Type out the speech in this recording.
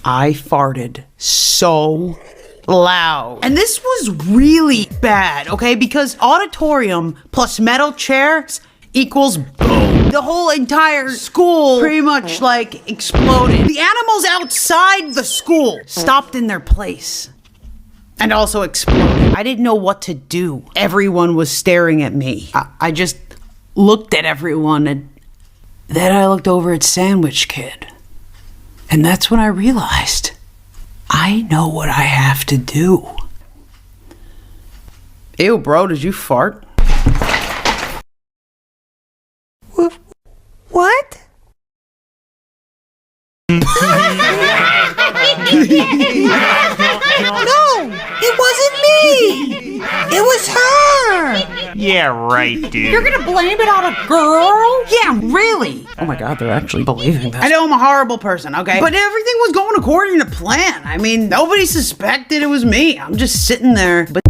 I farted so loud. And this was really bad, okay? Because auditorium plus metal chairs equals boom. The whole entire school pretty much like exploded. The animals outside the school stopped in their place and also exploded. I didn't know what to do. Everyone was staring at me. I just looked at everyone, and then I looked over at Sandwich Kid. And that's when I realized I know what I have to do. Ew, bro, did you fart? What? No, it wasn't me. It was her. Yeah, right, dude. You're gonna blame it on a girl? Yeah, really? Oh my god, they're actually believing that. I know I'm a horrible person, okay? But everything was going according to plan. I mean, nobody suspected it was me. I'm just sitting there. But